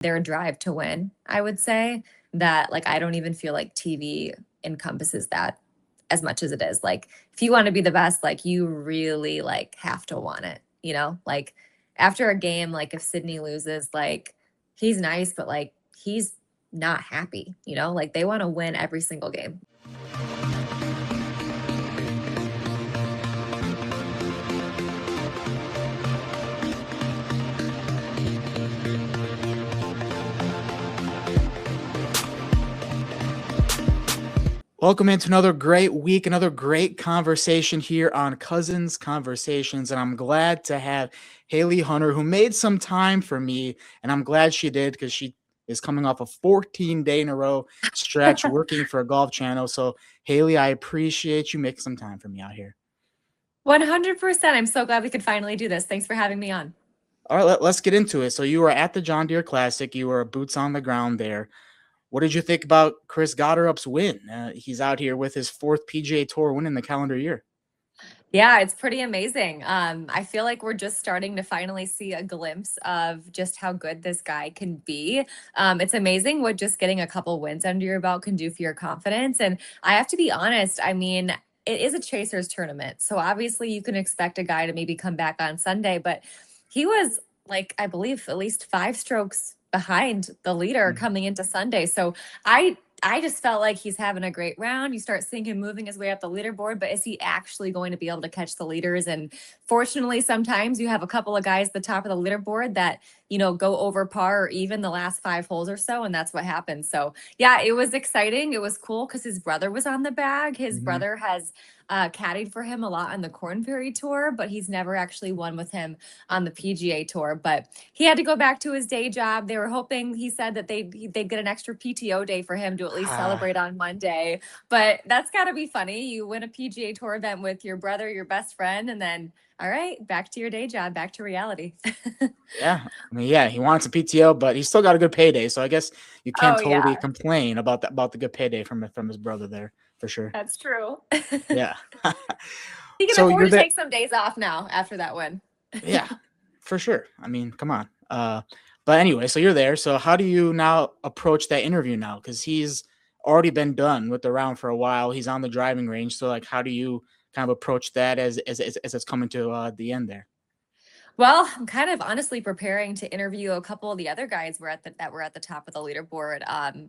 their drive to win, I would say, that like I don't even feel like TV encompasses that as much as it is. Like if you want to be the best, like you really like have to want it, you know? Like after a game, like if Sidney loses, like he's nice, but like he's not happy, you know? Like they want to win every single game. Welcome into another great week, another great conversation here on Cousins Conversations. And I'm glad to have Hailey Hunter, who made some time for me. And I'm glad she did because she is coming off a 14-day in a row stretch working for a golf channel. So, Hailey, I appreciate you making some time for me out here. 100%. I'm so glad we could finally do this. Thanks for having me on. All right, let's get into it. So, you were at the John Deere Classic, you were boots on the ground there. What did you think about Chris Gotterup's win? He's out here with his fourth PGA Tour win in the calendar year. Yeah, it's pretty amazing. I feel like we're just starting to finally see a glimpse of just how good this guy can be. It's amazing what just getting a couple wins under your belt can do for your confidence. And I have to be honest, I mean, it is a chasers tournament. So obviously you can expect a guy to maybe come back on Sunday, but he was like, I believe at least 5 strokes behind the leader coming into Sunday. So I just felt like he's having a great round. You start seeing him moving his way up the leaderboard, but is he actually going to be able to catch the leaders? And fortunately, sometimes you have a couple of guys at the top of the leaderboard that, you know, go over par or even the last 5 holes or so. And that's what happened. So yeah, it was exciting. It was cool because his brother was on the bag. His brother has caddied for him a lot on the Korn Ferry Tour, but he's never actually won with him on the PGA Tour. But he had to go back to his day job. They were hoping, he said, that they'd get an extra PTO day for him to at least celebrate on Monday. But that's got to be funny. You win a PGA Tour event with your brother, your best friend, and then, all right, back to your day job, back to reality. Yeah. I mean, yeah, he wants a PTO, but he's still got a good payday. So I guess you can't totally complain about that, about the good payday from his brother there, for sure. That's true. Yeah. He can afford to take some days off now after that win. Yeah, for sure. I mean, come on. But anyway, so you're there. So how do you now approach that interview now? Because he's already been done with the round for a while. He's on the driving range. So like, how do you kind of approach that as it's coming to the end there? Well, I'm kind of honestly preparing to interview a couple of the other guys that were at the top of the leaderboard.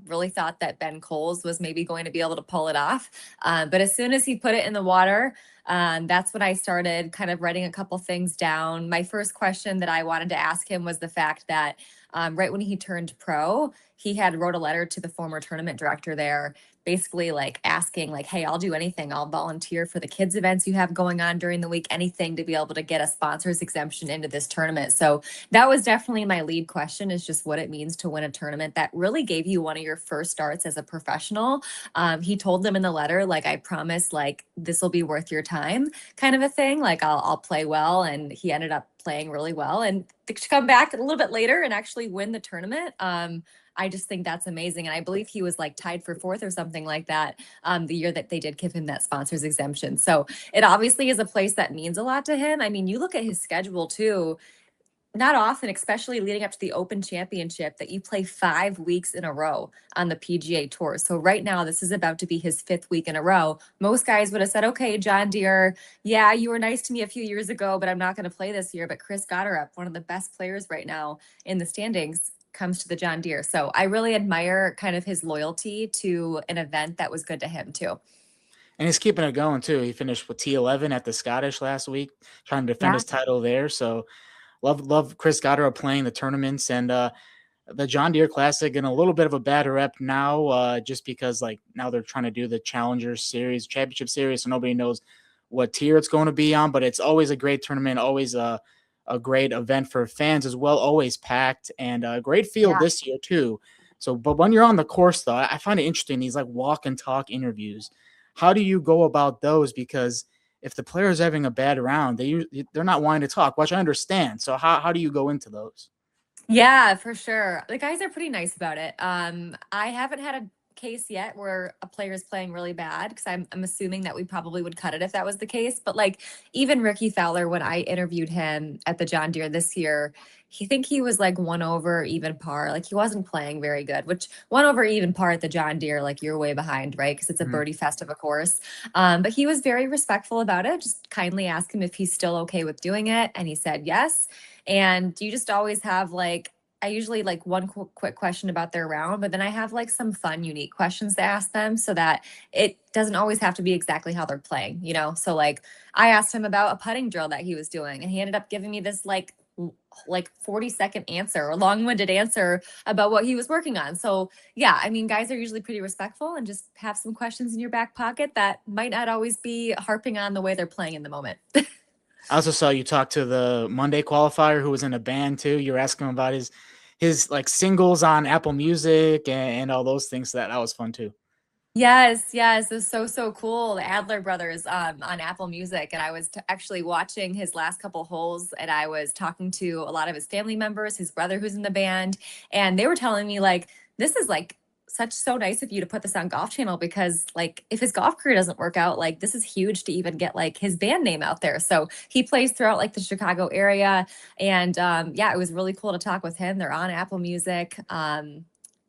Really thought that Ben Coles was maybe going to be able to pull it off. But as soon as he put it in the water, that's when I started kind of writing a couple things down. My first question that I wanted to ask him was the fact that right when he turned pro, he had wrote a letter to the former tournament director there, basically like asking like, hey, I'll do anything. I'll volunteer for the kids events you have going on during the week, anything to be able to get a sponsor's exemption into this tournament. So that was definitely my lead question, is just what it means to win a tournament that really gave you one of your first starts as a professional. He told them in the letter, like, I promise, like, this will be worth your time, kind of a thing. Like I'll play well. And he ended up playing really well and to come back a little bit later and actually win the tournament. I just think that's amazing. And I believe he was like tied for 4th or something like that the year that they did give him that sponsor's exemption. So it obviously is a place that means a lot to him. I mean, you look at his schedule too, not often, especially leading up to the Open Championship, that you play 5 weeks in a row on the PGA Tour. So right now, this is about to be his 5th week in a row. Most guys would have said, okay, John Deere, yeah, you were nice to me a few years ago, but I'm not going to play this year. But Chris Gotterup, one of the best players right now in the standings, comes to the John Deere. So I really admire kind of his loyalty to an event that was good to him too. And he's keeping it going too. He finished with T11 at the Scottish last week, trying to defend his title there. So love Chris Gotterup playing the tournaments, and the John Deere Classic in a little bit of a bad rep now, just because like now they're trying to do the Challenger Series, Championship Series, so nobody knows what tier it's going to be on. But it's always a great tournament, always a great event for fans as well, always packed, and a great field this year too. So, but when you're on the course though, I find it interesting, these like walk and talk interviews. How do you go about those? Because if the player is having a bad round, they're not wanting to talk, which I understand. So how do you go into those? Yeah, for sure. The guys are pretty nice about it. I haven't had case yet where a player is playing really bad, because I'm assuming that we probably would cut it if that was the case. But like even Ricky Fowler, when I interviewed him at the John Deere this year, he was like 1 over even par. Like he wasn't playing very good, which 1 over even par at the John Deere, like you're way behind, right? Because it's a Mhm. birdie fest of a course. But he was very respectful about it. Just kindly asked him if he's still okay with doing it, and he said yes. And you just always have like, I usually like one quick question about their round, but then I have like some fun, unique questions to ask them so that it doesn't always have to be exactly how they're playing, you know? So like I asked him about a putting drill that he was doing, and he ended up giving me this like 40-second answer or long-winded answer about what he was working on. So yeah, I mean, guys are usually pretty respectful and just have some questions in your back pocket that might not always be harping on the way they're playing in the moment. I also saw you talk to the Monday qualifier who was in a band too. You were asking him about his like singles on Apple Music and all those things. So that was fun too. Yes, yes, it's so cool. The Adler brothers on Apple Music, and I was actually watching his last couple holes, and I was talking to a lot of his family members, his brother who's in the band, and they were telling me like this is like so nice of you to put this on Golf Channel, because like if his golf career doesn't work out, like this is huge to even get like his band name out there. So he plays throughout like the Chicago area, and yeah, it was really cool to talk with him. They're on Apple Music.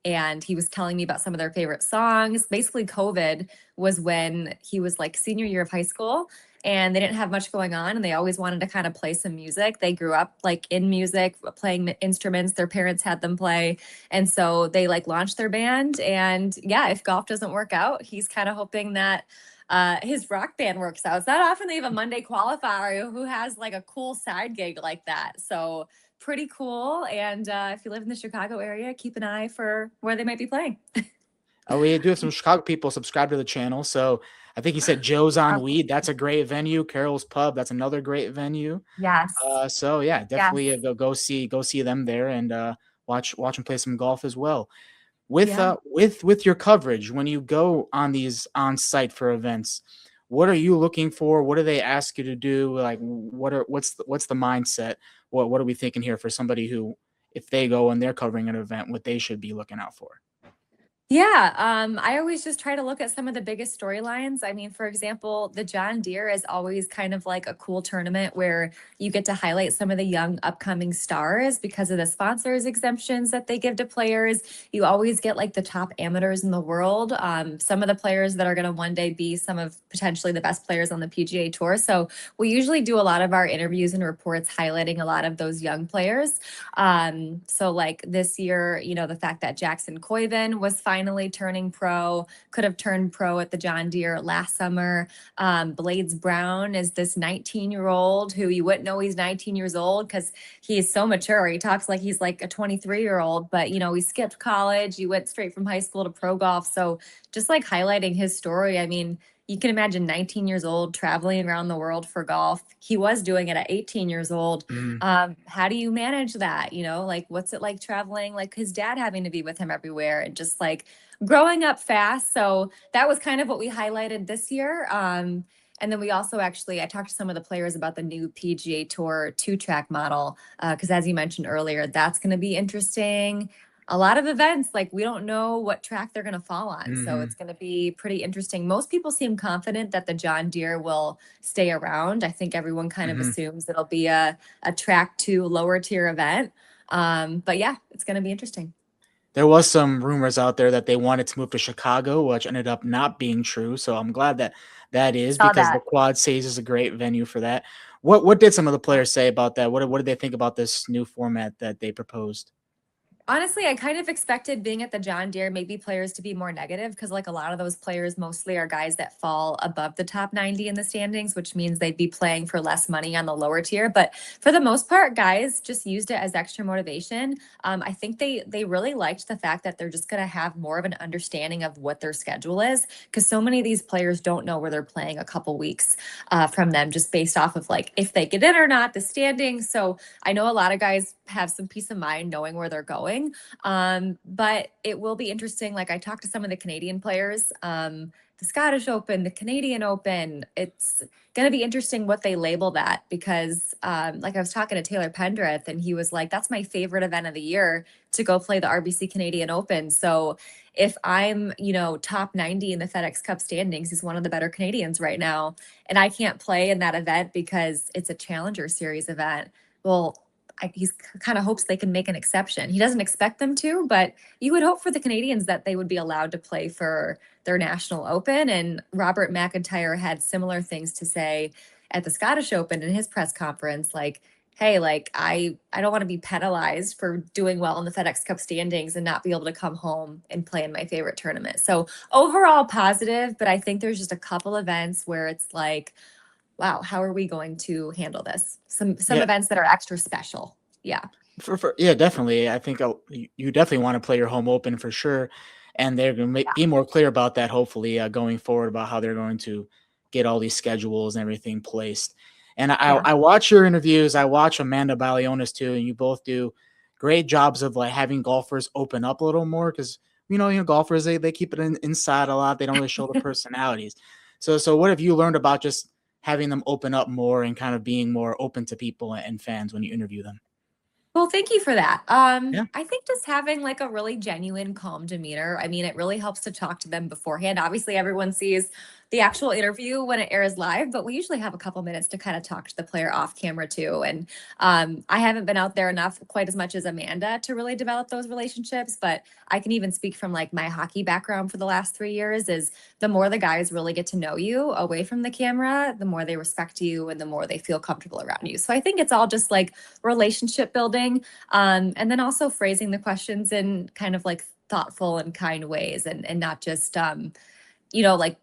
And he was telling me about some of their favorite songs. Basically, COVID was when he was like senior year of high school, and they didn't have much going on, and they always wanted to kind of play some music. They grew up like in music, playing instruments their parents had them play. And so they like launched their band. And yeah, if golf doesn't work out, he's kind of hoping that his rock band works out. It's not often they have a Monday qualifier who has like a cool side gig like that. So pretty cool. And if you live in the Chicago area, keep an eye for where they might be playing. We do have some Chicago people subscribe to the channel. So I think he said Joe's on Weed. That's a great venue. Carol's Pub. That's another great venue. Yes. So yeah, definitely Yes. go see them there and watch them play some golf as well. With Yeah. with your coverage when you go on these on site for events, what are you looking for? What do they ask you to do? Like what's the mindset? What are we thinking here for somebody who, if they go and they're covering an event, what they should be looking out for? Yeah, I always just try to look at some of the biggest storylines. I mean, for example, the John Deere is always kind of like a cool tournament where you get to highlight some of the young upcoming stars because of the sponsors exemptions that they give to players. You always get like the top amateurs in the world, some of the players that are going to one day be some of potentially the best players on the PGA Tour. So we usually do a lot of our interviews and reports highlighting a lot of those young players. So like this year, you know, the fact that Jackson Couzin was finally turning pro, could have turned pro at the John Deere last summer. Blades Brown is this 19-year-old who you wouldn't know he's 19 years old because he's so mature. He talks like he's like a 23-year-old, but you know, he skipped college. He went straight from high school to pro golf. So just like highlighting his story. I mean, you can imagine 19 years old traveling around the world for golf. He was doing it at 18 years old. Mhm. How do you manage that? You know, like what's it like traveling, like his dad having to be with him everywhere, and just like growing up fast. So that was kind of what we highlighted this year. And then we also actually, I talked to some of the players about the new PGA Tour 2-track model, because as you mentioned earlier, that's going to be interesting. A lot of events, like we don't know what track they're going to fall on. So Mhm. it's going to be pretty interesting. Most people seem confident that the John Deere will stay around. I think everyone kind of Mhm. assumes it'll be a track two lower tier event. But yeah, it's going to be interesting. There was some rumors out there that they wanted to move to Chicago, which ended up not being true. So I'm glad that that is Saw because the that. Quad Cities is a great venue for that. What did some of the players say about that? What did they think about this new format that they proposed? Honestly, I kind of expected being at the John Deere, maybe players to be more negative, because like a lot of those players mostly are guys that fall above the top 90 in the standings, which means they'd be playing for less money on the lower tier. But for the most part, guys just used it as extra motivation. I think they really liked the fact that they're just going to have more of an understanding of what their schedule is, because so many of these players don't know where they're playing a couple weeks from them, just based off of like if they get in or not, the standings. So I know a lot of guys have some peace of mind knowing where they're going. going. But it will be interesting. Like I talked to some of the Canadian players, the Scottish Open, the Canadian Open. It's going to be interesting what they label that because, like I was talking to Taylor Pendrith and he was like, that's my favorite event of the year to go play the RBC Canadian Open. So if I'm, top 90 in the FedEx Cup standings, he's one of the better Canadians right now, and I can't play in that event because it's a Challenger Series event. Well, he's kind of hopes they can make an exception. He doesn't expect them to, but you would hope for the Canadians that they would be allowed to play for their national open. And Robert McIntyre had similar things to say at the Scottish Open in his press conference, like, hey, like I don't want to be penalized for doing well in the FedEx Cup standings and not be able to come home and play in my favorite tournament. So overall positive, but I think there's just a couple events where it's like, wow, how are we going to handle this? Some Yeah. events that are extra special. Yeah. Yeah, definitely. I think you definitely want to play your home open for sure, and they're going to be more clear about that. Hopefully, going forward about how they're going to get all these schedules and everything placed. And Yeah. I watch your interviews. I watch Amanda Balionis too, and you both do great jobs of like having golfers open up a little more because golfers they keep it inside a lot. They don't really show the personalities. So what have you learned about just having them open up more and kind of being more open to people and fans when you interview them? Well, thank you for that. Yeah. I think just having like a really genuine, calm demeanor. I mean, it really helps to talk to them beforehand. Obviously, everyone sees the actual interview when it airs live, but we usually have a couple minutes to kind of talk to the player off camera too. And I haven't been out there enough, quite as much as Amanda, to really develop those relationships. But I can even speak from like my hockey background for the last 3 years. Is the more the guys really get to know you away from the camera, the more they respect you and the more they feel comfortable around you. So I think it's all just like relationship building, and then also phrasing the questions in kind of like thoughtful and kind ways, and not just like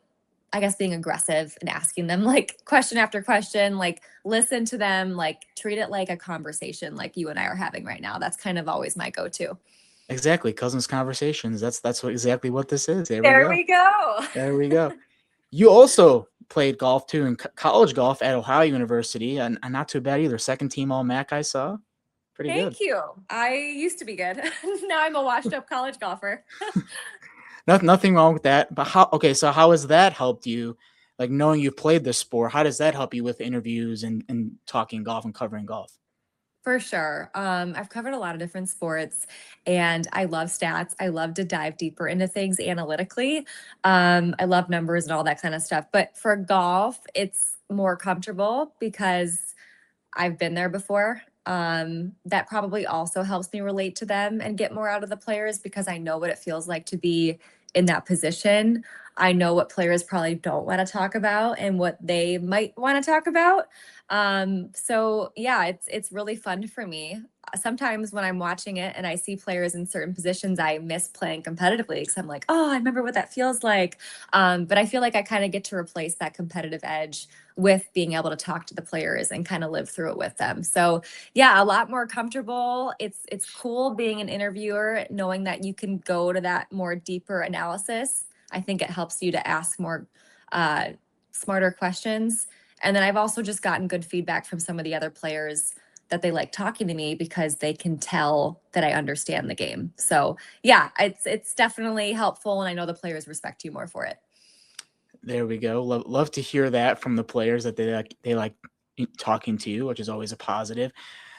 I guess being aggressive and asking them like question after question, like listen to them, like treat it like a conversation like you and I are having right now. That's kind of always my go-to. Exactly, cousins conversations. That's exactly what this is. There we There go. we go. There we go. You also played golf too in college golf at Ohio University, and not too bad either. Second team All MAC I saw. Pretty good. Thank you. I used to be good. Now I'm a washed up college golfer. Nothing wrong with that. But so how has that helped you? Like knowing you've played this sport, how does that help you with interviews and talking golf and covering golf? For sure. I've covered a lot of different sports and I love stats. I love to dive deeper into things analytically. I love numbers and all that kind of stuff. But for golf, it's more comfortable because I've been there before. That probably also helps me relate to them and get more out of the players because I know what it feels like to be in that position. I know what players probably don't want to talk about and what they might want to talk about. So yeah, it's really fun for me. Sometimes when I'm watching it and I see players in certain positions, I miss playing competitively because I'm like, oh, I remember what that feels like. But I feel like I kind of get to replace that competitive edge with being able to talk to the players and kind of live through it with them. So yeah, a lot more comfortable. It's cool being an interviewer, knowing that you can go to that more deeper analysis. I think it helps you to ask more smarter questions. And then I've also just gotten good feedback from some of the other players that they like talking to me because they can tell that I understand the game. So yeah, it's definitely helpful, and I know the players respect you more for it. There we go. Love to hear that from the players that they like talking to you, which is always a positive.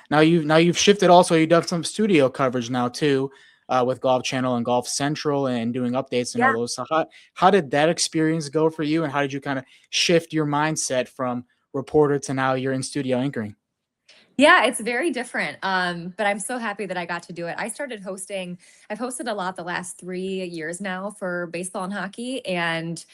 Now you've shifted also. You've done some studio coverage now too, with Golf Channel and Golf Central and doing updates and all Yeah. those. So how did that experience go for you, and how did you kind of shift your mindset from reporter to now you're in studio anchoring? Yeah, it's very different. But I'm so happy that I got to do it. I started hosting, I've hosted a lot the last 3 years now for baseball and hockey, and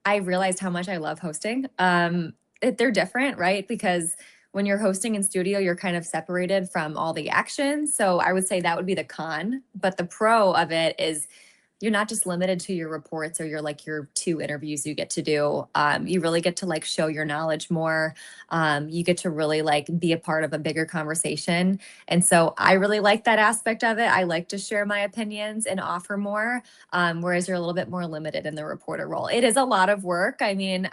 I realized how much I love hosting. They're different, right? Because when you're hosting in studio, you're kind of separated from all the action. So I would say that would be the con, but the pro of it is you're not just limited to your reports or your 2 interviews you get to do. You really get to like show your knowledge more. You get to really like be a part of a bigger conversation. And so I really like that aspect of it. I like to share my opinions and offer more, whereas you're a little bit more limited in the reporter role. It is a lot of work. I mean,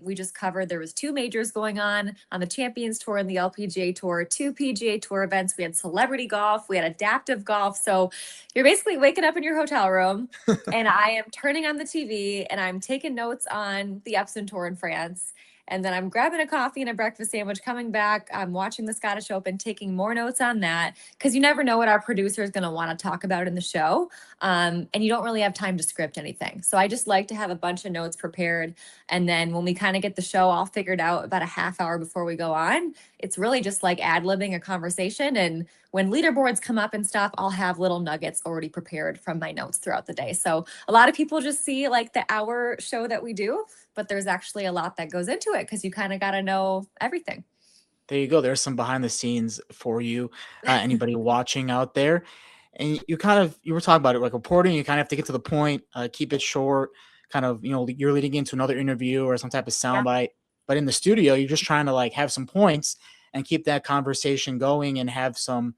we just covered, there was 2 majors going on the Champions Tour and the LPGA Tour, 2 PGA Tour events. We had celebrity golf, we had adaptive golf. So you're basically waking up in your hotel room and I am turning on the TV and I'm taking notes on the Epsom Tour in France. And then I'm grabbing a coffee and a breakfast sandwich, coming back. I'm watching the Scottish Open, taking more notes on that because you never know what our producer is going to want to talk about in the show. And you don't really have time to script anything. So I just like to have a bunch of notes prepared. And then when we kind of get the show all figured out about a half hour before we go on, it's really just like ad-libbing a conversation. And when leaderboards come up and stuff, I'll have little nuggets already prepared from my notes throughout the day. So a lot of people just see like the hour show that we do, but there's actually a lot that goes into it because you kind of got to know everything. There you go. There's some behind the scenes for you, anybody watching out there. And you were talking about it like reporting. You kind of have to get to the point, keep it short. Kind of, you're leading into another interview or some type of Yeah. soundbite. But in the studio, you're just trying to like have some points and keep that conversation going and have some,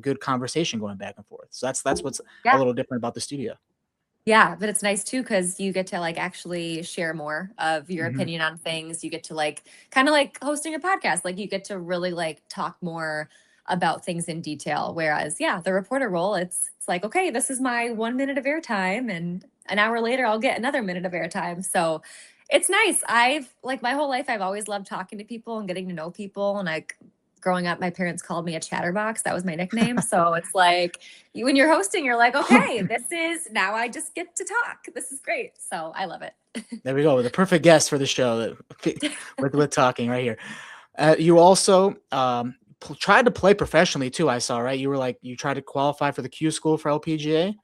good conversation going back and forth. So that's what's a Yeah. little different about the studio. Yeah, but it's nice too because you get to like actually share more of your Mhm. opinion on things. You get to like kind of like hosting a podcast, like you get to really like talk more about things in detail. Whereas, yeah, the reporter role, it's like, okay, this is my 1 minute of airtime, and an hour later I'll get another minute of airtime. So it's nice. I've like my whole life I've always loved talking to people and getting to know people. And like growing up, my parents called me a chatterbox. That was my nickname. So it's like when you're hosting, you're like, okay, this is now I just get to talk. This is great. So I love it. There we go. The perfect guest for the show with talking right here. You also tried to play professionally too. I saw, right? You were like you tried to qualify for the Q school for LPGA.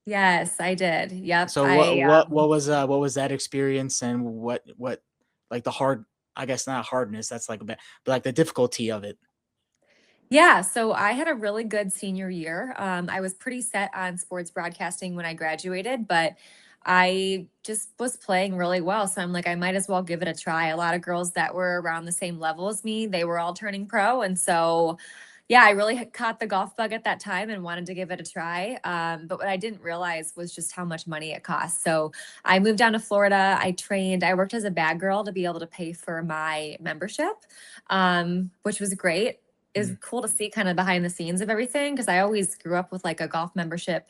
Yes, I did. Yep. So what was that experience, and what like the hard, I guess not hardness, that's like a bit, but like the difficulty of it. Yeah, so I had a really good senior year. I was pretty set on sports broadcasting when I graduated, but I just was playing really well. So I'm like, I might as well give it a try. A lot of girls that were around the same level as me, they were all turning pro. And so, yeah, I really had caught the golf bug at that time and wanted to give it a try. But what I didn't realize was just how much money it costs. So I moved down to Florida. I trained, I worked as a bag girl to be able to pay for my membership, which was great. It was Mhm. cool to see kind of behind the scenes of everything because I always grew up with like a golf membership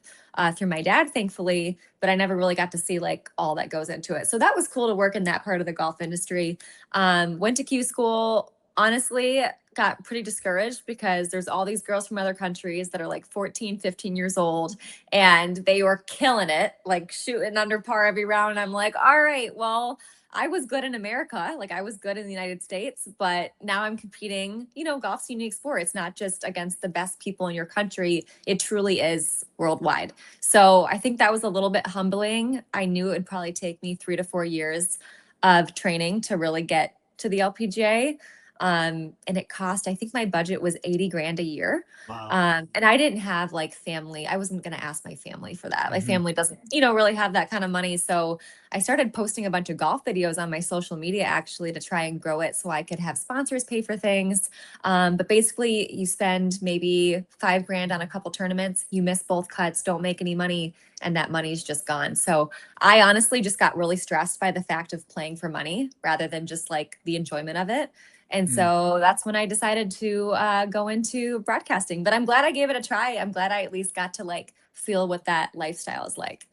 through my dad, thankfully, but I never really got to see like all that goes into it. So that was cool to work in that part of the golf industry. Went to Q school. Honestly, got pretty discouraged because there's all these girls from other countries that are like 14, 15 years old and they were killing it, like shooting under par every round. And I'm like, all right, well, I was good in America, like I was good in the United States, but now I'm competing, golf's a unique sport. It's not just against the best people in your country. It truly is worldwide. So I think that was a little bit humbling. I knew it would probably take me 3 to 4 years of training to really get to the LPGA. And it cost, I think my budget was 80 grand a year. Wow. And I didn't have like family. I wasn't going to ask my family for that. My Mhm. family doesn't, really have that kind of money. So I started posting a bunch of golf videos on my social media actually to try and grow it so I could have sponsors pay for things. But basically, you spend maybe 5 grand on a couple tournaments, you miss both cuts, don't make any money, and that money's just gone. So I honestly just got really stressed by the fact of playing for money rather than just like the enjoyment of it. And Mm. so that's when I decided to go into broadcasting. But I'm glad I gave it a try. I'm glad I at least got to like feel what that lifestyle is like.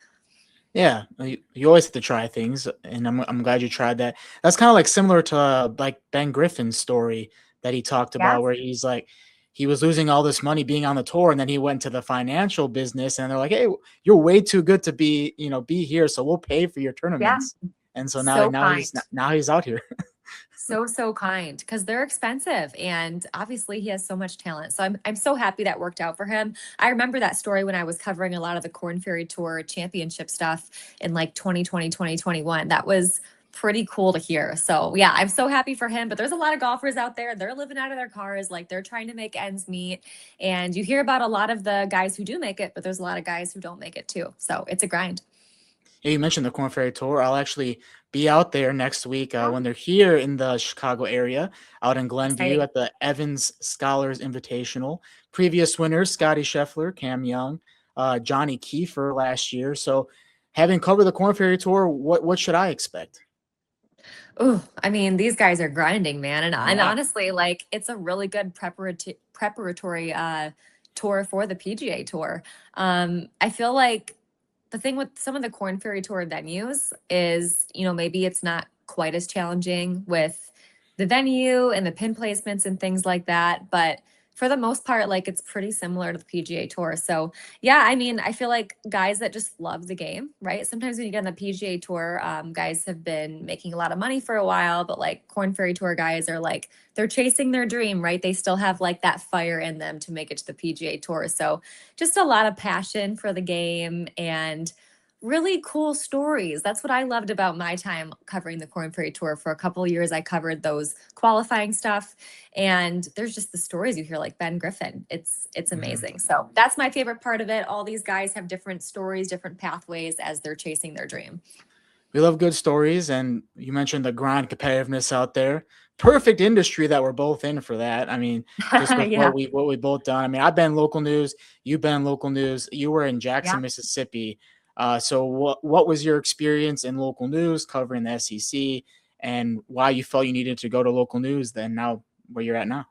Yeah, you always have to try things, and I'm glad you tried that. That's kind of like similar to like Ben Griffin's story that he talked Yeah. about, where he's like he was losing all this money being on the tour, and then he went to the financial business, and they're like, "Hey, you're way too good to be here, so we'll pay for your Yeah. tournaments." And so now So now kind. he's now he's out here. So kind because they're expensive and obviously he has so much talent. So I'm so happy that worked out for him. I remember that story when I was covering a lot of the Korn Ferry Tour championship stuff in like 2020, 2021. That was pretty cool to hear. So yeah, I'm so happy for him. But there's a lot of golfers out there. They're living out of their cars, like they're trying to make ends meet. And you hear about a lot of the guys who do make it, but there's a lot of guys who don't make it too. So it's a grind. Yeah, you mentioned the Korn Ferry Tour. I'll actually be out there next week when Oh, they're here in the Chicago area, out in Glenview exciting. at the Evans Scholars Invitational. Previous winners, Scotty Scheffler, Cam Young, Johnny Kiefer last year. So having covered the Korn Ferry Tour, what should I expect? Oh, I mean, these guys are grinding, man. And Yeah. honestly, like it's a really good preparatory tour for the PGA Tour. I feel like the thing with some of the Korn Ferry Tour venues is, maybe it's not quite as challenging with the venue and the pin placements and things like that. But for the most part, like it's pretty similar to the PGA Tour. So yeah, I mean, I feel like guys that just love the game, right? Sometimes when you get on the PGA Tour, guys have been making a lot of money for a while, but like Korn Ferry Tour guys are like, they're chasing their dream, right? They still have like that fire in them to make it to the PGA Tour. So just a lot of passion for the game and really cool stories. That's what I loved about my time covering the Korn Ferry Tour. For a couple of years, I covered those qualifying stuff, and there's just the stories you hear, like Ben Griffin. It's Mhm. amazing. So that's my favorite part of it. All these guys have different stories, different pathways as they're chasing their dream. We love good stories, and you mentioned the grind competitiveness out there. Perfect industry that we're both in for that. I mean, just with Yeah, what we both done. I mean, I've been local news, you've been local news. You were in yeah. Jackson, Mississippi. So what was your experience in local news covering the SEC, and why you felt you needed to go to local news? Then now where you're at now.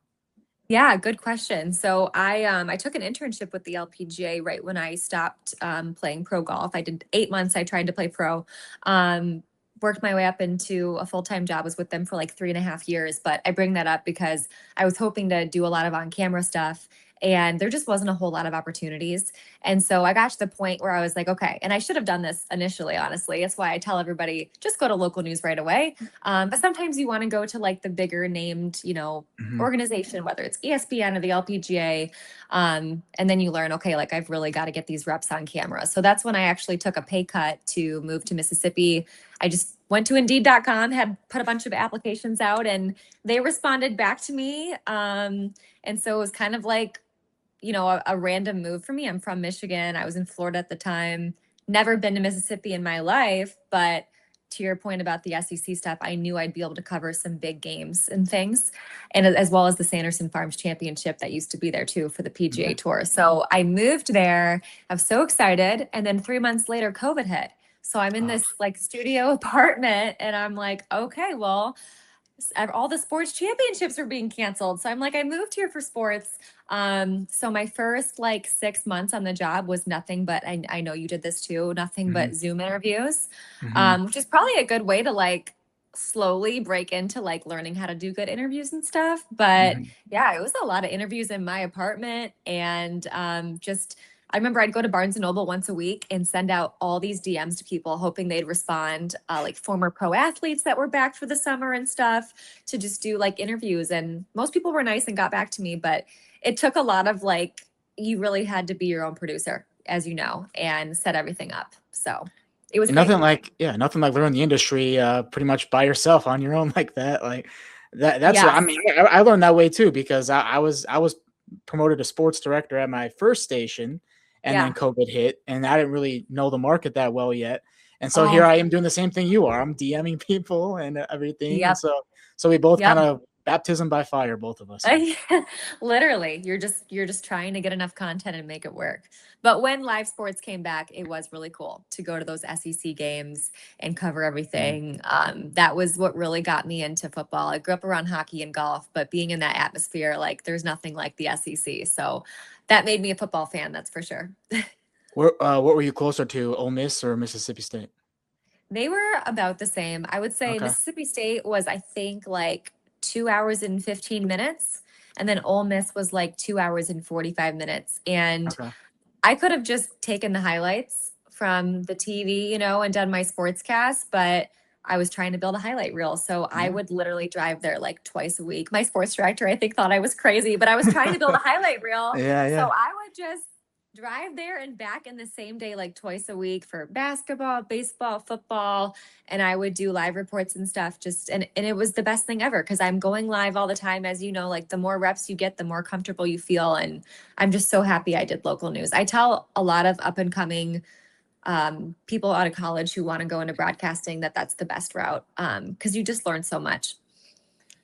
Yeah, good question. So I took an internship with the LPGA right when I stopped playing pro golf. I did 8 months. I tried to play pro. Um, Worked my way up into a full-time job. Was with them for like 3.5 years. But I bring that up because I was hoping to do a lot of on-camera stuff, and there just wasn't a whole lot of opportunities. And so I got to the point where I was like, okay, and I should have done this initially, honestly. That's why I tell everybody just go to local news right away. But sometimes you want to go to like the bigger named, Mhm. organization, whether it's ESPN or the LPGA. And then you learn, okay, like I've really got to get these reps on camera. So that's when I actually took a pay cut to move to Mississippi. I just went to indeed.com, had put a bunch of applications out, and they responded back to me. And so it was kind of like, a random move for me. I'm from Michigan. I was in Florida at the time. Never been to Mississippi in my life, but to your point about the SEC stuff, I knew I'd be able to cover some big games and things, and as well as the Sanderson Farms Championship that used to be there too for the PGA Yeah. Tour. So I moved there. I was so excited, and then 3 months later, COVID hit. So I'm in Oh, this like studio apartment, and I'm like, okay, well, all the sports championships were being canceled. So I'm like, I moved here for sports. So my first like 6 months on the job was nothing but I know you did this too, nothing mhm, but Zoom interviews, mhm, which is probably a good way to like slowly break into like learning how to do good interviews and stuff. But mhm. yeah, it was a lot of interviews in my apartment, and just I remember I'd go to Barnes and Noble once a week and send out all these DMs to people, hoping they'd respond, like former pro athletes that were back for the summer and stuff, to just do like interviews. And most people were nice and got back to me, but it took a lot of like, you really had to be your own producer, as you know, and set everything up. So it was And great. nothing like learning the industry pretty much by yourself on your own like that. Like that's what I Yes. mean. I learned that way too because I was promoted to sports director at my first station, and then Yeah. COVID hit, and I didn't really know the market that well yet. And so here Oh, I am doing the same thing you are. I'm DMing people and everything, and yep. so we both kind Yep. of baptism by fire, both of us here. Literally, you're just trying to get enough content and make it work. But when live sports came back, it was really cool to go to those SEC games and cover Mhm. everything. That was what really got me into football. I grew up around hockey and golf, but being in that atmosphere, like there's nothing like the SEC. So that made me a football fan, that's for sure. What were you closer to, Ole Miss or Mississippi State? They were about the same. I would say Okay, Mississippi State was, I think, like 2 hours and 15 minutes. And then Ole Miss was like 2 hours and 45 minutes. And okay. I could have just taken the highlights from the TV, and done my sports cast, but I was trying to build a highlight reel. So I Yeah. would literally drive there like twice a week. My sports director, I think, thought I was crazy, but I was trying to build a highlight reel. Yeah, So yeah. I would just drive there and back in the same day, like twice a week for basketball, baseball, football. And I would do live reports and stuff and it was the best thing ever because I'm going live all the time. As you know, like the more reps you get, the more comfortable you feel. And I'm just so happy I did local news. I tell a lot of up and coming people out of college who want to go into broadcasting that's the best route because you just learn so much.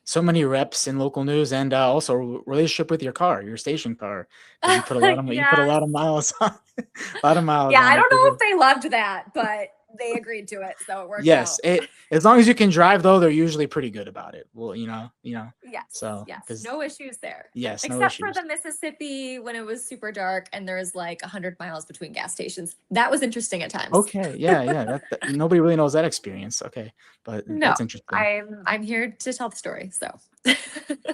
So many reps in local news, and also relationship with your car, your station car. You put a lot of you put a lot of miles on, a lot of miles. Yeah, on I don't it. know if they loved that, but they agreed to it, so it worked yes, out. As long as you can drive, though, they're usually pretty good about it. Well, Yes, So yes, no issues there. Yes, no Except for issues. the Mississippi when it was super dark and there's like 100 miles between gas stations. That was interesting at times. Okay, yeah. Nobody really knows that experience. Okay, but No, that's interesting. I'm here to tell the story. So, There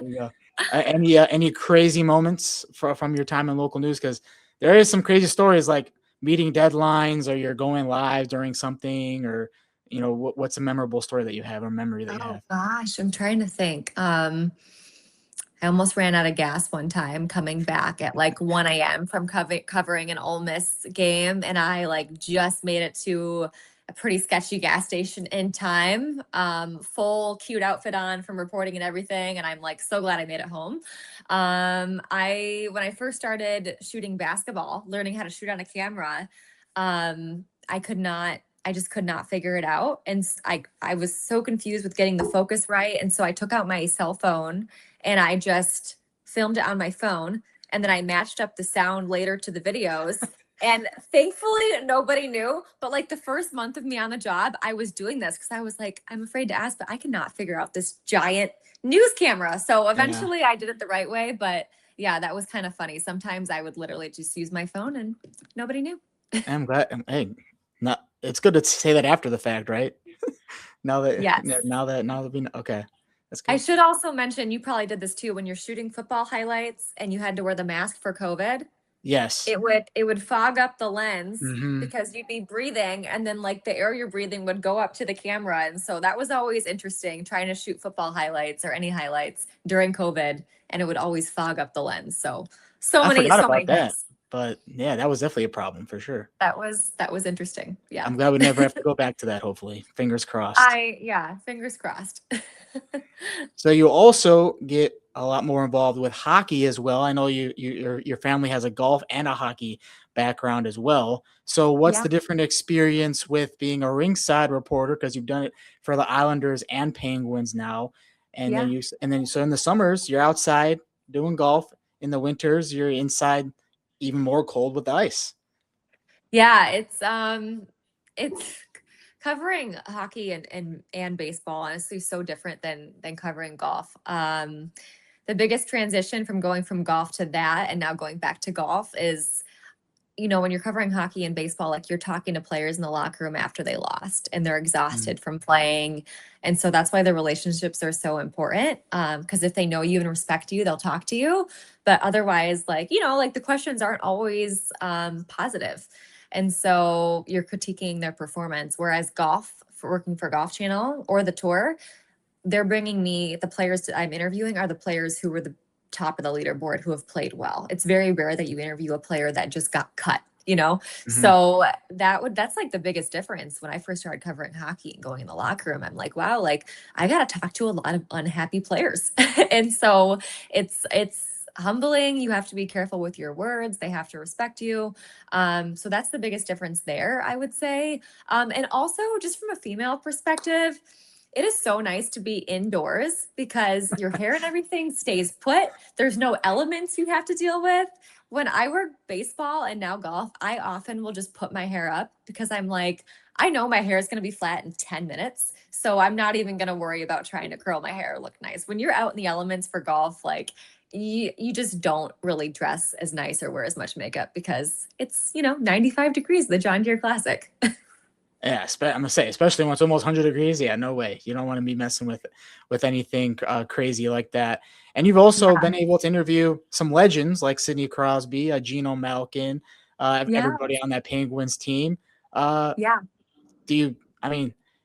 you go. Any crazy moments from your time in local news? Because there is some crazy stories like meeting deadlines, or you're going live during something, or what's a memorable story that you have or memory that you have? Gosh, I'm trying to think. I almost ran out of gas one time coming back at like 1 a.m. from covering an Ole Miss game. And I like just made it to a pretty sketchy gas station in time, full cute outfit on from reporting and everything. And I'm like, so glad I made it home. When I first started shooting basketball, learning how to shoot on a camera, I just could not figure it out. And I was so confused with getting the focus right. And so I took out my cell phone and I just filmed it on my phone. And then I matched up the sound later to the videos. And thankfully, nobody knew. But like the first month of me on the job, I was doing this because I was like, I'm afraid to ask, but I cannot figure out this giant news camera. So eventually I did it the right way. But yeah, that was kind of funny. Sometimes I would literally just use my phone and nobody knew. I'm glad. Hey, not. It's good to say that after the fact, right? now that we know. Okay. That's good. I should also mention, you probably did this too, when you're shooting football highlights and you had to wear the mask for COVID. Yes. It would fog up the lens Mhm. because you'd be breathing and then like the air you're breathing would go up to the camera. And so that was always interesting trying to shoot football highlights or any highlights during COVID, and it would always fog up the lens. So many about that. things. But yeah, that was definitely a problem for sure. That was interesting. Yeah. I'm glad we never have to go back to that, hopefully. Fingers crossed. Fingers crossed. So you also get a lot more involved with hockey as well. I know your family has a golf and a hockey background as well. So what's the different experience with being a rinkside reporter, because you've done it for the Islanders and Penguins now, and then so in the summers you're outside doing golf, in the winters you're inside even more cold with the ice. Yeah, it's covering hockey and baseball, honestly, so different than covering golf. The biggest transition from going from golf to that and now going back to golf is, when you're covering hockey and baseball, like you're talking to players in the locker room after they lost and they're exhausted from playing. And so that's why the relationships are so important. Because if they know you and respect you, they'll talk to you. But otherwise, like the questions aren't always positive. And so you're critiquing their performance. Whereas golf, for working for Golf Channel or the tour, they're bringing me the players that I'm interviewing are the players who were the top of the leaderboard who have played well. It's very rare that you interview a player that just got cut, So that's like the biggest difference. When I first started covering hockey and going in the locker room, I'm like, wow, like I got to talk to a lot of unhappy players. And so it's humbling. You have to be careful with your words. They have to respect you. So that's the biggest difference there, I would say. And also just from a female perspective, it is so nice to be indoors because your hair and everything stays put. There's no elements you have to deal with. When I work baseball and now golf, I often will just put my hair up because I'm like, I know my hair is going to be flat in 10 minutes. So I'm not even going to worry about trying to curl my hair or look nice. When you're out in the elements for golf, like you just don't really dress as nice or wear as much makeup because it's, 95 degrees, the John Deere Classic. Yeah, I'm gonna say, especially when it's almost 100 degrees. Yeah, no way. You don't want to be messing with anything crazy like that. And you've also been able to interview some legends like Sidney Crosby, Gino Malkin, everybody on that Penguins team.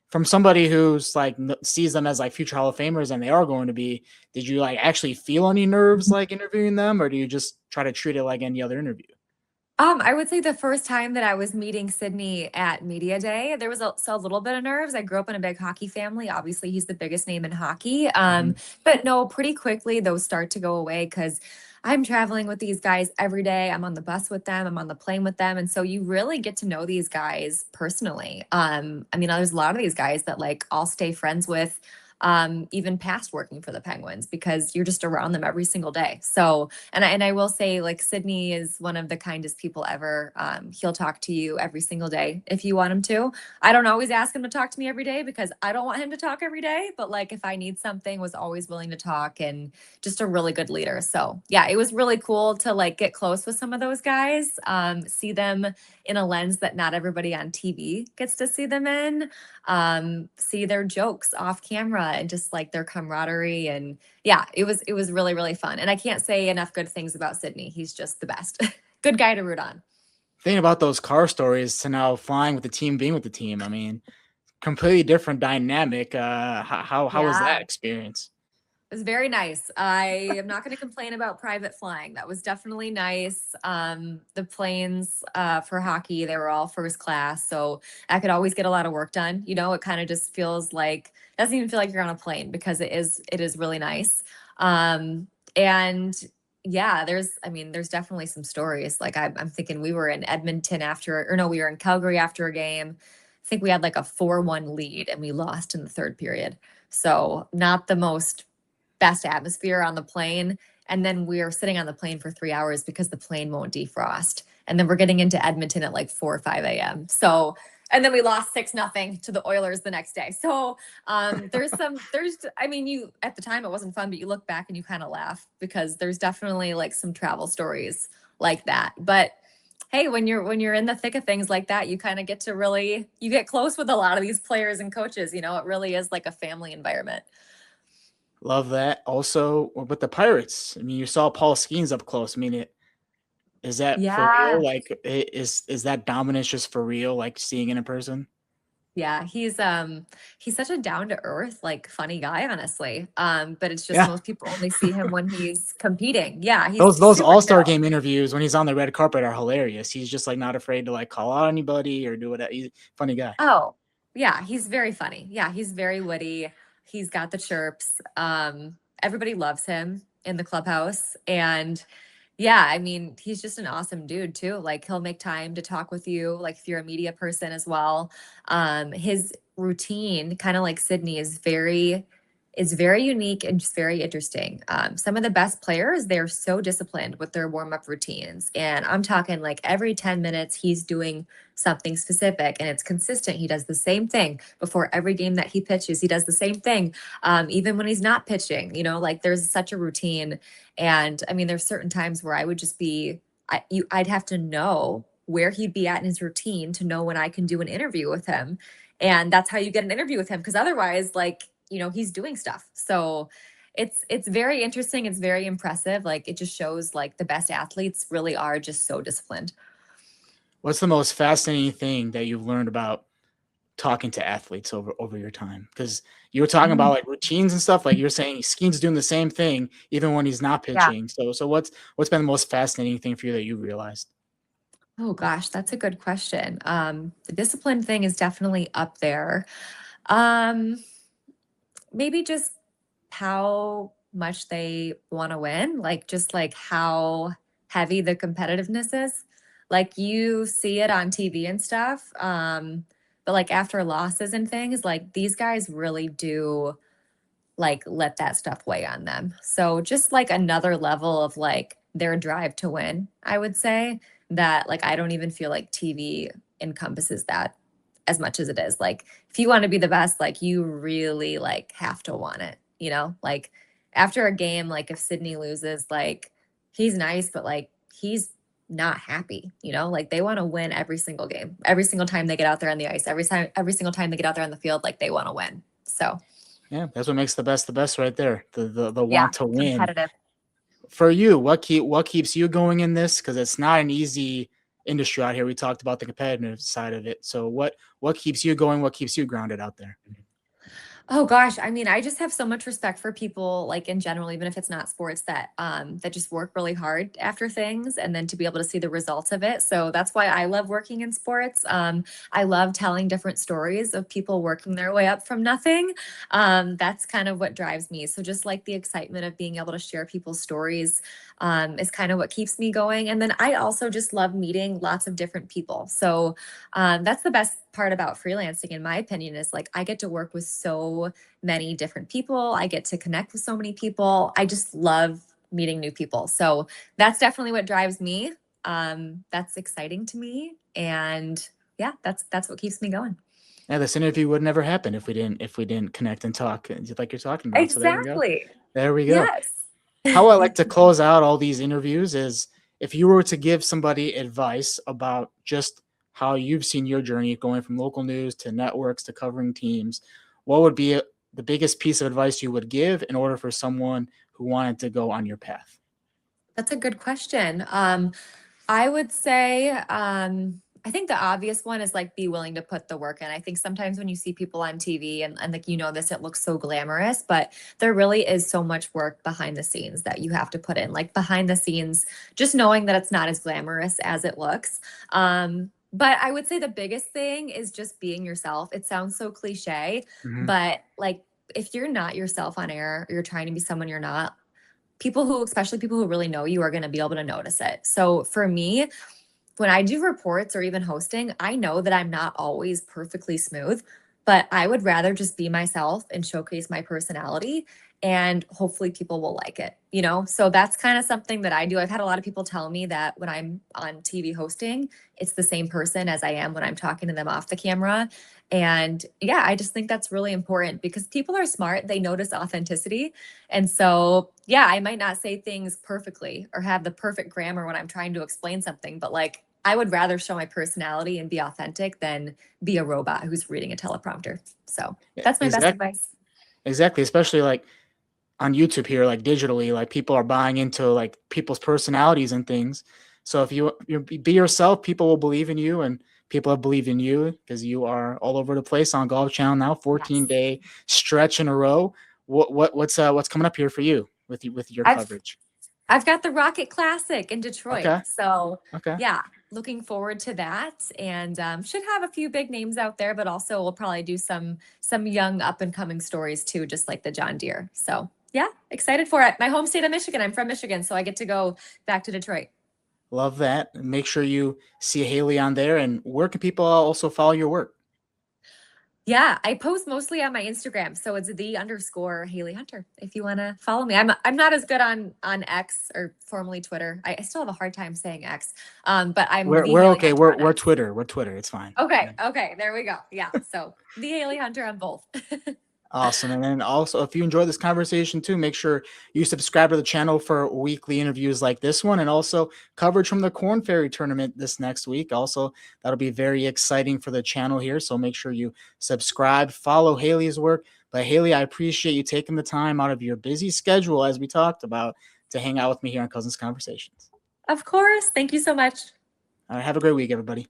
From somebody who's like sees them as like future Hall of Famers, and they are going to be, did you like actually feel any nerves like interviewing them, or do you just try to treat it like any other interview? I would say the first time that I was meeting Sidney at media day, there was a little bit of nerves. I grew up in a big hockey family. Obviously, he's the biggest name in hockey. Mhm. But no, pretty quickly those start to go away because I'm traveling with these guys every day. I'm on the bus with them. I'm on the plane with them, and so you really get to know these guys personally. I mean, there's a lot of these guys that like I'll stay friends with. Even past working for the Penguins because you're just around them every single day. So, and I will say, like Sidney is one of the kindest people ever. He'll talk to you every single day if you want him to. I don't always ask him to talk to me every day because I don't want him to talk every day. But like if I need something, was always willing to talk and just a really good leader. So yeah, it was really cool to like get close with some of those guys, see them in a lens that not everybody on TV gets to see them in, see their jokes off camera and just like their camaraderie. And yeah, it was really, really fun. And I can't say enough good things about Sidney. He's just the best. Good guy to root on. Thinking about those car stories to now flying with the team, being with the team. I mean, completely different dynamic. How was that Yeah. experience? It was very nice. I am not going to complain about private flying. That was definitely nice. The planes for hockey, they were all first class, so I could always get a lot of work done. You know, it kind of just feels like doesn't even feel like you're on a plane because it is really nice. And yeah, I mean, there's definitely some stories. Like I'm thinking we were in Edmonton after, or no, we were in Calgary after a game. I think we had like a 4-1 lead and we lost in the third period. So not the most best atmosphere on the plane. And then we're sitting on the plane for 3 hours because the plane won't defrost. And then we're getting into Edmonton at like 4 or 5 a.m. So, and then we lost 6-0 to the Oilers the next day. So I mean, at the time it wasn't fun, but you look back and you kind of laugh because there's definitely like some travel stories like that. But hey, when you're in the thick of things like that, you kind of get to really, you get close with a lot of these players and coaches. You know, it really is like a family environment. Love that. Also, with the Pirates, I mean, you saw Paul Skenes up close. I mean, is that for real? Yeah. Like, is that dominance just for real? Like seeing it in person? Yeah, he's such a down to earth, like funny guy, honestly. But it's just Yeah, most people only see him when he's competing. Yeah, he's those super All-Star chill. game interviews when he's on the red carpet are hilarious. He's just like not afraid to like call out anybody or do whatever. He's a funny guy. Oh, yeah, he's very funny. Yeah, he's very witty. He's got the chirps. Everybody loves him in the clubhouse. And yeah, I mean, he's just an awesome dude too. Like he'll make time to talk with you, like if you're a media person as well. His routine, kind of like Sydney, is very unique and just very interesting. Some of the best players, they're so disciplined with their warm-up routines. And I'm talking like every 10 minutes, he's doing something specific and it's consistent. He does the same thing before every game that he pitches. He does the same thing, even when he's not pitching. You know, like there's such a routine. And I mean, there's certain times where I would just be, I'd have to know where he'd be at in his routine to know when I can do an interview with him. And that's how you get an interview with him. Because otherwise, like, he's doing stuff. So it's very interesting. It's very impressive. Like it just shows like the best athletes really are just so disciplined. What's the most fascinating thing that you've learned about talking to athletes over your time? Because you were talking about Mm, like routines and stuff. Like you're saying, Skeen's doing the same thing even when he's not yeah. pitching. So what's been the most fascinating thing for you that you realized? Oh gosh, that's a good question. The discipline thing is definitely up there. Um, Maybe just how much they want to win, like just like how heavy the competitiveness is. Like you see it on TV and stuff. But like after losses and things, like these guys really do like let that stuff weigh on them. So just like another level of like their drive to win, I would say that like I don't even feel like TV encompasses that as much as it is. Like if you want to be the best, like you really like have to want it, Like after a game, like if Sydney loses, like he's nice, but like he's not happy, Like they want to win every single game. Every single time they get out there on the ice, every single time they get out there on the field, like they want to win. So Yeah, that's what makes the best right there. The yeah, want to win. competitive. For you, what keeps you going in this? Because it's not an easy industry out here. We talked about the competitive side of it. So what keeps you going? What keeps you grounded out there? Oh gosh, I mean, I just have so much respect for people like in general, even if it's not sports, that just work really hard after things and then to be able to see the results of it. So that's why I love working in sports. I love telling different stories of people working their way up from nothing. That's kind of what drives me. So just like the excitement of being able to share people's stories is kind of what keeps me going. And then I also just love meeting lots of different people. So that's the best part about freelancing, in my opinion, is like I get to work with so many different people. I get to connect with so many people. I just love meeting new people. So that's definitely what drives me. That's exciting to me. And yeah, that's what keeps me going. Yeah, this interview would never happen if we didn't connect and talk just like you're talking about. So there we go. Exactly. There we go. Yes. How I like to close out all these interviews is if you were to give somebody advice about just how you've seen your journey going from local news to networks to covering teams, what would be the biggest piece of advice you would give in order for someone who wanted to go on your path? That's a good question. I would say, I think the obvious one is like be willing to put the work in. I think sometimes when you see people on TV and like, this, it looks so glamorous, but there really is so much work behind the scenes that you have to put in, like behind the scenes, just knowing that it's not as glamorous as it looks. But I would say the biggest thing is just being yourself. It sounds so cliche, Mhm. but like if you're not yourself on air, you're trying to be someone you're not, especially people who really know you, are going to be able to notice it. So for me, when I do reports or even hosting, I know that I'm not always perfectly smooth, but I would rather just be myself and showcase my personality, and hopefully people will like it. So that's kind of something that I do. I've had a lot of people tell me that when I'm on TV hosting, it's the same person as I am when I'm talking to them off the camera. And yeah, I just think that's really important because people are smart. They notice authenticity. And so, yeah, I might not say things perfectly or have the perfect grammar when I'm trying to explain something, but like I would rather show my personality and be authentic than be a robot who's reading a teleprompter. So that's my best Exactly. advice. Exactly. Especially like on YouTube here, like digitally, like people are buying into like people's personalities and things. So if you be yourself, people will believe in you, and people have believed in you because you are all over the place on Golf Channel now, Yes. 14-day stretch in a row. What's coming up here for you with your I've coverage? I've got the Rocket Classic in Detroit. Okay, So okay. yeah, looking forward to that. And should have a few big names out there, but also we'll probably do some young up and coming stories too, just like the John Deere. So yeah, excited for it. My home state of Michigan. I'm from Michigan, so I get to go back to Detroit. Love that. Make sure you see Hailey on there. And where can people also follow your work? Yeah, I post mostly on my Instagram, so it's the _Hailey Hunter. If you want to follow me, I'm not as good on X, or formerly Twitter. I still have a hard time saying X, but I'm the We're Hailey okay. Hunter on We're X. Twitter. We're Twitter. It's fine. Okay, Yeah. okay, there we go. Yeah, so the Hailey Hunter on both. Awesome. And then also, if you enjoyed this conversation too, make sure you subscribe to the channel for weekly interviews like this one, and also coverage from the Korn Ferry tournament this next week. Also, that'll be very exciting for the channel here. So make sure you subscribe, follow Hailey's work. But Hailey, I appreciate you taking the time out of your busy schedule, as we talked about, to hang out with me here on Cousins Conversations. Of course. Thank you so much. All right, have a great week, everybody.